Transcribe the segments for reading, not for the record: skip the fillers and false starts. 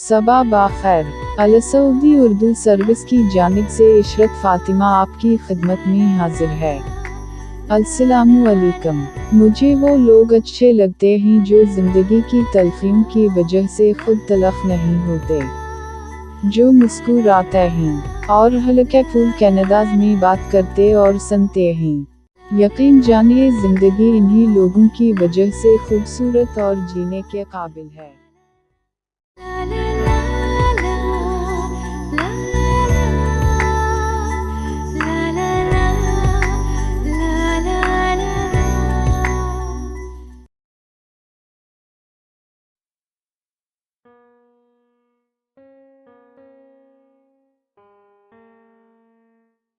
सबा बाखैर। अल-सऊदी Urdu service की जानिब से इशरत फ़ातिमा आपकी खिदमत में हाजिर है। अस्सलामु अलैकुम। मुझे वो लोग अच्छे लगते हैं जो ज़िंदगी की तलख़ियों की वजह से खुद तलख़ नहीं होते, जो मुस्कुराते हैं और हल्के फूल कनाडाज़ में बात करते और सुनते हैं। यकीन जानिए ज़िंदगी इन्हीं लोगों की वजह से खूबसूरत और जीने के काबिल है।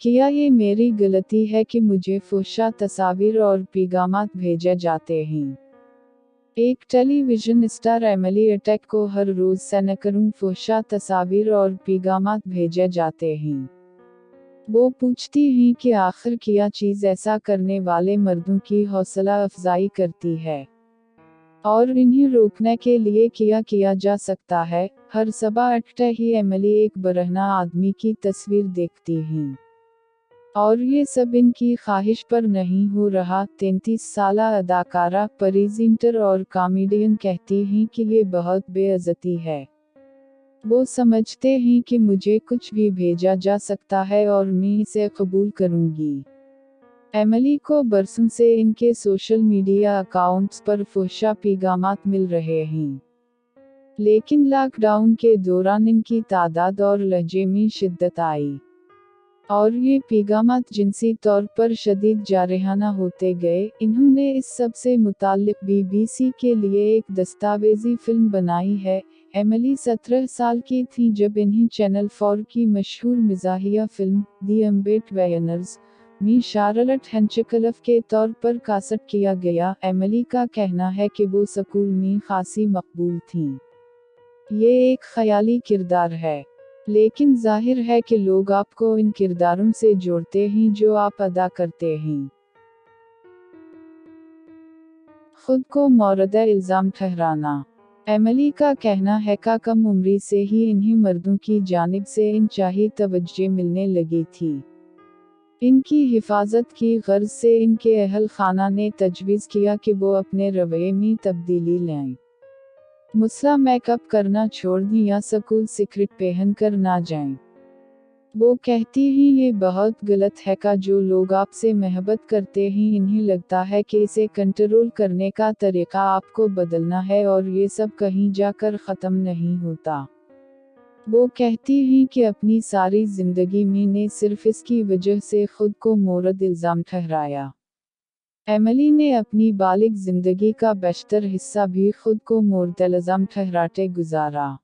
क्या ये मेरी गलती है कि मुझे फुहशा तस्वीर और पैगामात भेजे जाते हैं? एक टेलीविज़न स्टार एमिली अटैक को हर रोज़ सैकड़ों फुहशा तस्वीर और पैगामात भेजे जाते हैं। वो पूछती हैं कि आखिर क्या चीज़ ऐसा करने वाले मर्दों की हौसला अफजाई करती है, और इन्हें रोकने के लिए क्या किया जा सकता है। हर सुबह उठते ही एमिली एक बरहना आदमी की तस्वीर देखती हैं, और ये सब इनकी ख्वाहिश पर नहीं हो रहा। 33 साला अदाकारा, प्रेज़ेंटर और कॉमेडियन कहती हैं कि ये बहुत बेइज्जती है। वो समझते हैं कि मुझे कुछ भी भेजा जा सकता है और मैं इसे कबूल करूंगी। एमिली को बरसों से इनके सोशल मीडिया अकाउंट्स पर फुहशा पैगामात मिल रहे हैं, लेकिन लॉकडाउन के दौरान इनकी तादाद और लहजे में शिद्दत आई, और ये पैगामात जिनसी तौर पर शदीद जारहाना होते गए। इन्होंने इस सब से मुताल्लिक BBC के लिए एक दस्तावेजी फिल्म बनाई है। एमिली 17 साल की थी जब इन्हें चैनल 4 की मशहूर मिज़ाहिया फिल्म दी अम्बेट वेयनर्स में शार्लट हेंचकलफ के तौर पर कास्ट किया गया। एमिली का कहना है कि वो स्कूल में खासी मकबूल थीं। ये एक ख्याली किरदार है, लेकिन जाहिर है कि लोग आपको इन किरदारों से जोड़ते हैं जो आप अदा करते हैं। खुद को मौरद-ए इल्ज़ाम ठहराना। एमिली का कहना है कि कम उम्री से ही इन्हें मर्दों की जानिब से अनचाही तवज्जो मिलने लगी थी। इनकी हिफाजत की गर्ज से इनके अहल खाना ने तजवीज़ किया कि वो अपने रवैये में तब्दीली लाएं, मुसल्ह मेकअप करना छोड़ दें या स्कूल सिकरेट पहन कर ना जाएं। वो कहती हैं ये बहुत गलत है कि जो लोग आपसे मोहब्बत करते हैं इन्हें लगता है कि इसे कंट्रोल करने का तरीका आपको बदलना है, और ये सब कहीं जाकर ख़त्म नहीं होता। वो कहती हैं कि अपनी सारी ज़िंदगी में ने सिर्फ इसकी वजह से खुद को मोरद इल्ज़ाम ठहराया। एमिली ने अपनी बालिग ज़िंदगी का बेशतर हिस्सा भी खुद को मोरद इल्ज़ाम ठहराते गुजारा।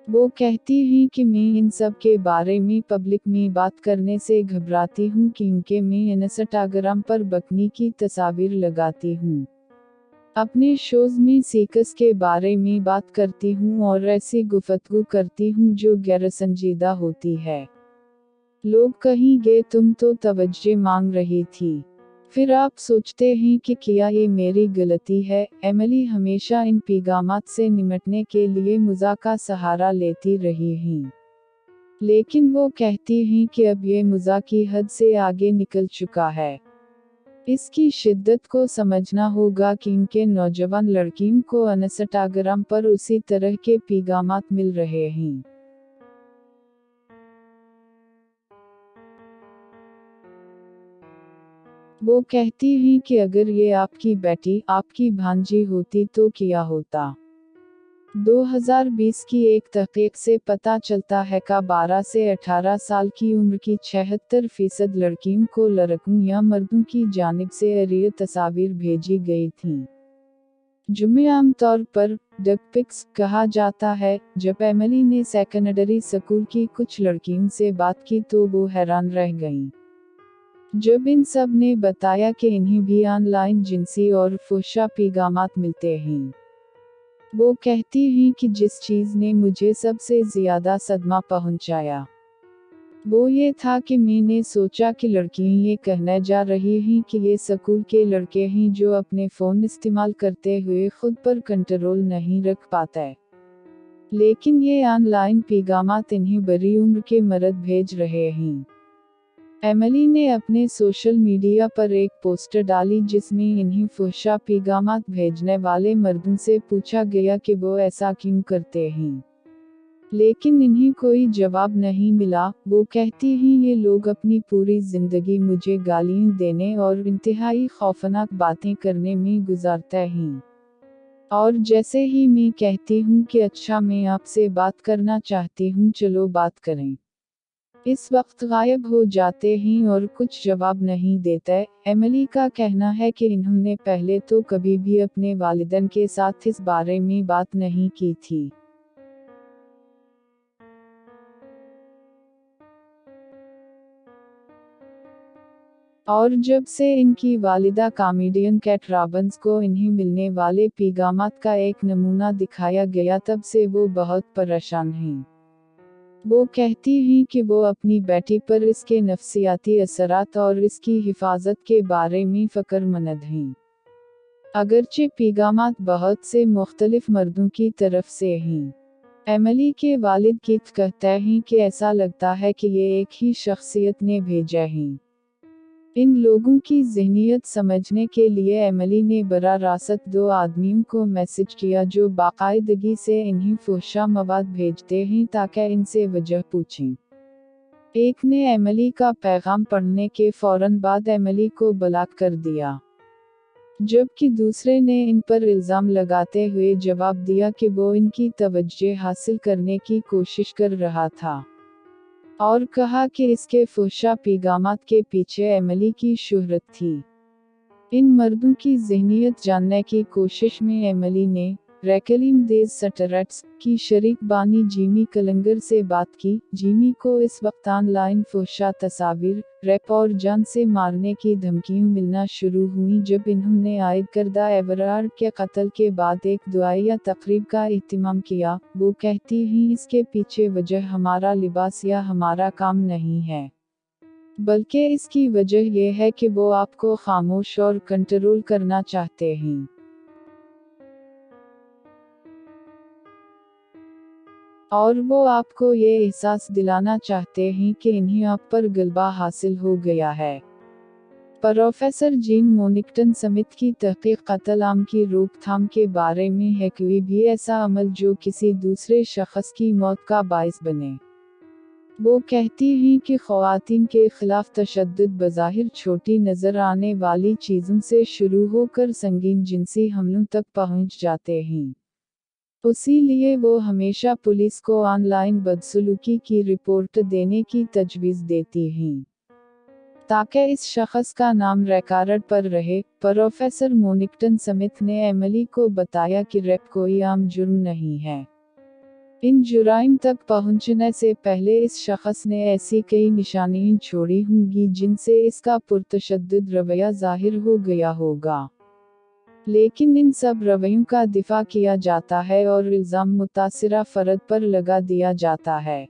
वो कहती हैं कि मैं इन सब के बारे में पब्लिक में बात करने से घबराती हूँ क्योंकि मैं इंस्टाग्राम पर बकनी की तस्वीर लगाती हूँ, अपने शोज़ में सेक्स के बारे में बात करती हूँ और ऐसी गुफ्तगू करती हूँ जो गैर संजीदा होती है। लोग कहेंगे तुम तो तवज्जो मांग रही थी। फिर आप सोचते हैं कि क्या ये मेरी गलती है। एमिली हमेशा इन पैगामात से निपटने के लिए मज़ाक का सहारा लेती रही हैं, लेकिन वो कहती हैं कि अब ये मज़ाक की हद से आगे निकल चुका है। इसकी शिद्दत को समझना होगा कि इनके नौजवान लड़कियों को इंस्टाग्राम पर उसी तरह के पैगामात मिल रहे हैं। वो कहती हैं कि अगर ये आपकी बेटी, आपकी भांजी होती तो क्या होता। 2020 की एक तहकीक से पता चलता है कि 12 से 18 साल की उम्र की 76% लड़कियों को लड़कों या मर्दों की जानिब से अश्लील तस्वीर भेजी गई थीं, जिन्हें आमतौर पर डक पिक्स कहा जाता है। जब एमिली ने सेकेंडरी स्कूल की कुछ लड़कियों से बात की तो वो हैरान रह गईं जब इन सब ने बताया कि इन्हें भी ऑनलाइन जिनसी और फुहशा पैगामात मिलते हैं। वो कहती हैं कि जिस चीज़ ने मुझे सबसे ज़्यादा सदमा पहुंचाया वो ये था कि मैंने सोचा कि लड़कियां ये कहने जा रही हैं कि ये स्कूल के लड़के हैं जो अपने फ़ोन इस्तेमाल करते हुए खुद पर कंट्रोल नहीं रख पाते। लेकिन ये ऑनलाइन पैगामात इन्हें बड़ी उम्र के मर्द भेज रहे हैं। एमिली ने अपने सोशल मीडिया पर एक पोस्टर डाली जिसमें इन्हें फुहशा पैगामात भेजने वाले मर्दों से पूछा गया कि वो ऐसा क्यों करते हैं, लेकिन इन्हें कोई जवाब नहीं मिला। वो कहती हैं ये लोग अपनी पूरी जिंदगी मुझे गालियां देने और इंतहाई खौफनाक बातें करने में गुजारते हैं, और जैसे ही मैं कहती हूँ कि अच्छा मैं आपसे बात करना चाहती हूँ, चलो बात करें, इस वक्त गायब हो जाते हैं और कुछ जवाब नहीं देते। एमिली का कहना है कि इन्होंने पहले तो कभी भी अपने वालिदैन के साथ इस बारे में बात नहीं की थी। और जब से इनकी वालिदा कॉमेडियन कैट रॉबिन्स को इन्हें मिलने वाले पैगामात का एक नमूना दिखाया गया, तब से वो बहुत परेशान हैं। वो कहती हैं कि वो अपनी बेटी पर इसके नफसियाती असरात और इसकी हिफाजत के बारे में फ़िक्रमंद हैं। अगरचे पैगामात बहुत से मुख्तलिफ मर्दों की तरफ से हैं। एमिली के वालिद कीथ कहते हैं कि ऐसा लगता है कि ये एक ही शख्सियत ने भेजे हैं। इन लोगों की ज़हनियत समझने के लिए एमिली ने बराह रास्त 2 आदमियों को मैसेज किया जो बाकायदगी से इन्हें फुहशा मवाद भेजते हैं ताकि इनसे वजह पूछें। एक ने एमिली का पैगाम पढ़ने के फौरन बाद एमिली को ब्लॉक कर दिया, जबकि दूसरे ने इन पर इल्ज़ाम लगाते हुए जवाब दिया कि वो इनकी तवज्जो हासिल करने की कोशिश कर रहा था, और कहा कि इसके फुहशा पैगामात के पीछे एमिली की शोहरत थी। इन मर्दों की ज़हनियत जानने की कोशिश में एमिली ने रेकलिम देज सटरेट्स की शरीक बानी जिमी कलंगर से बात की। जिमी को इस वक्त ऑनलाइन फुहशा तस्वीर, रैप और जान से मारने की धमकियां मिलना शुरू हुई जब इन्होंने आयद करदा एवरार्ड के कत्ल के बाद एक दुआया तकरीब का एहतमाम किया। वो कहती हैं इसके पीछे वजह हमारा लिबास या हमारा काम नहीं है, बल्कि इसकी वजह यह है कि वो आपको खामोश और कंट्रोल करना चाहते हैं। और वो आपको ये एहसास दिलाना चाहते हैं कि इन्हें आप पर गलबा हासिल हो गया है। प्रोफेसर जीन मोनिक्टन समिथ की तहकीक कत्ल आम की रोकथाम के बारे में है, कोई भी ऐसा अमल जो किसी दूसरे शख्स की मौत का बाइस बने। वो कहती हैं कि ख़वातीन के खिलाफ तशद्दुद बज़ाहिर छोटी नज़र आने वाली चीज़ों से शुरू होकर संगीन जिनसी हमलों तक पहुंच जाते हैं। इसीलिए वो हमेशा पुलिस को ऑनलाइन बदसलूकी की रिपोर्ट देने की तजवीज़ देती हैं, ताकि इस शख्स का नाम रिकॉर्ड पर रहे। प्रोफेसर मोनिक्टन समिथ ने एमिली को बताया कि रैप कोई आम जुर्म नहीं है। इन जुराइम तक पहुंचने से पहले इस शख्स ने ऐसी कई निशानियां छोड़ी होंगी जिनसे इसका पुरतशद्दुद रवैया ज़ाहिर हो गया होगा, लेकिन इन सब रवैयों का दिफा किया जाता है और इल्ज़ाम मुतासिरा फ़र्द पर लगा दिया जाता है।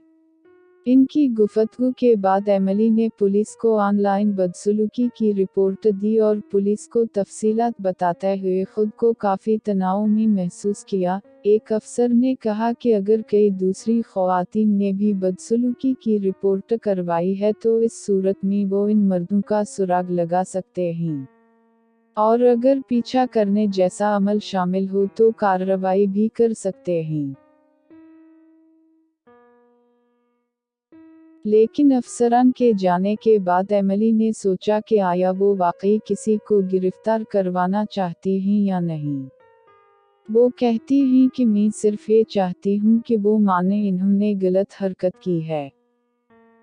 इनकी गुफ्तगू के बाद एमिली ने पुलिस को ऑनलाइन बदसलूकी की रिपोर्ट दी और पुलिस को तफसीलात बताते हुए खुद को काफ़ी तनाव में महसूस किया। एक अफसर ने कहा कि अगर कई दूसरी ख़वातीन ने भी बदसलूकी की रिपोर्ट करवाई है तो इस सूरत में वो इन मर्दों का सुराग लगा सकते हैं, और अगर पीछा करने जैसा अमल शामिल हो तो कार्रवाई भी कर सकते हैं। लेकिन अफसरान के जाने के बाद एमिली ने सोचा कि आया वो वाकई किसी को गिरफ्तार करवाना चाहती हैं या नहीं। वो कहती हैं कि मैं सिर्फ ये चाहती हूँ कि वो माने इन्होंने गलत हरकत की है।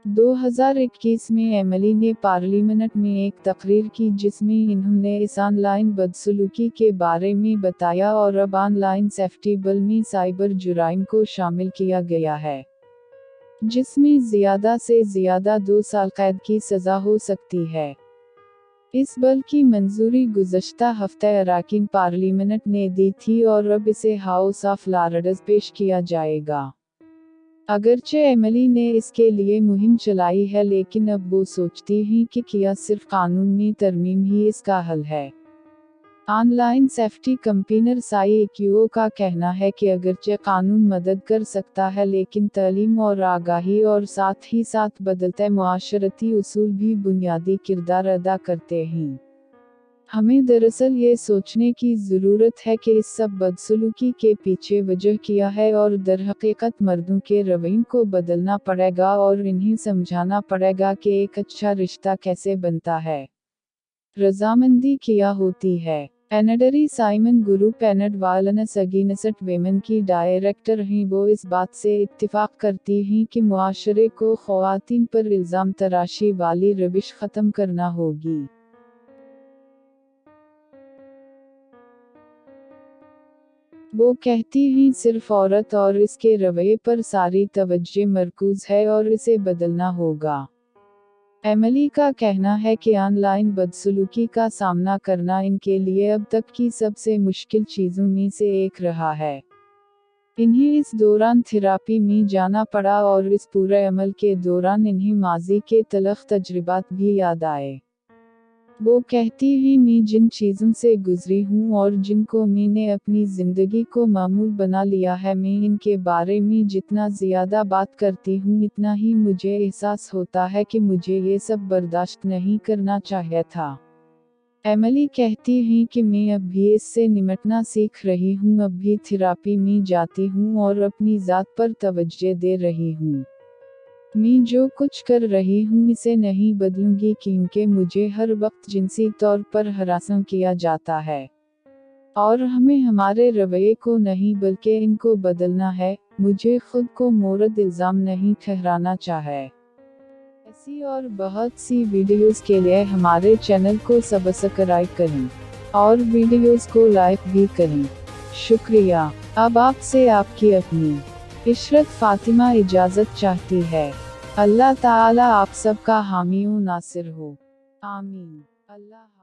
2021 में एमिली ने पार्लियामेंट में एक तकरीर की जिसमें इन्होंने इस ऑनलाइन बदसलूकी के बारे में बताया और अब ऑनलाइन सेफ्टी बिल में साइबर जुराइम को शामिल किया गया है, जिसमें ज़्यादा से ज़्यादा 2 साल कैद की सज़ा हो सकती है। इस बिल की मंजूरी गुज़श्ता हफ्ते अरकान पार्लियामेंट ने दी थी और अब इसे हाउस ऑफ लॉर्ड्स पेश किया जाएगा। अगरचे एमिली ने इसके लिए मुहिम चलाई है, लेकिन अब वो सोचती हैं कि क्या सिर्फ कानून में तरमीम ही इसका हल है। ऑनलाइन सेफ्टी कैंपेनर साईक्यूओ का कहना है कि अगरचे कानून मदद कर सकता है, लेकिन तालीम और आगाही और साथ ही साथ बदलते मुआशरती उसूल भी बुनियादी किरदार अदा करते हैं। हमें दरअसल ये सोचने की ज़रूरत है कि इस सब बदसलूकी के पीछे वजह क्या है, और दरहकीकत मर्दों के रवैये को बदलना पड़ेगा और इन्हें समझाना पड़ेगा कि एक अच्छा रिश्ता कैसे बनता है। रजामंदी क्या होती है। Andrea Simon group end violence against women की डायरेक्टर हैं। वो इस बात से इत्तिफाक करती हैं कि मुआशरे को ख़वातीन पर इल्ज़ाम तराशी वाली रविश ख़त्म करना होगी। वो कहती हैं सिर्फ औरत और इसके रवैये पर सारी तवज्जो मरकूज है और इसे बदलना होगा। एमिली का कहना है कि ऑनलाइन बदसलूकी का सामना करना इनके लिए अब तक की सबसे मुश्किल चीज़ों में से एक रहा है। इन्हें इस दौरान थेरेपी में जाना पड़ा और इस पूरे अमल के दौरान इन्हें माजी के तलख तजुर्बात भी याद आए। वो कहती हैं मैं जिन चीज़ों से गुजरी हूँ और जिनको मैंने अपनी ज़िंदगी को मामूल बना लिया है, मैं इनके बारे में जितना ज़्यादा बात करती हूँ इतना ही मुझे एहसास होता है कि मुझे ये सब बर्दाश्त नहीं करना चाहिए था। एमिली कहती हैं कि मैं अब भी इससे निपटना सीख रही हूँ, अब भी थेरेपी में जाती हूँ और अपनी ज़ात पर तवज्जो दे रही हूँ। मैं जो कुछ कर रही हूँ इसे नहीं बदलूंगी, क्योंकि मुझे हर वक्त जिनसी तौर पर हरासा किया जाता है और हमें हमारे रवैये को नहीं बल्कि इनको बदलना है। मुझे खुद को मोरद इल्ज़ाम नहीं ठहराना चाहिए। ऐसी और बहुत सी वीडियोस के लिए हमारे चैनल को सब्सक्राइब करें और वीडियोस को लाइक भी करें। शुक्रिया। अब आपसे आपकी अपनी इशरत फातिमा इजाज़त चाहती है। अल्लाह ताला आप सबका हामी व नासिर हो। आमीन। अल्लाह।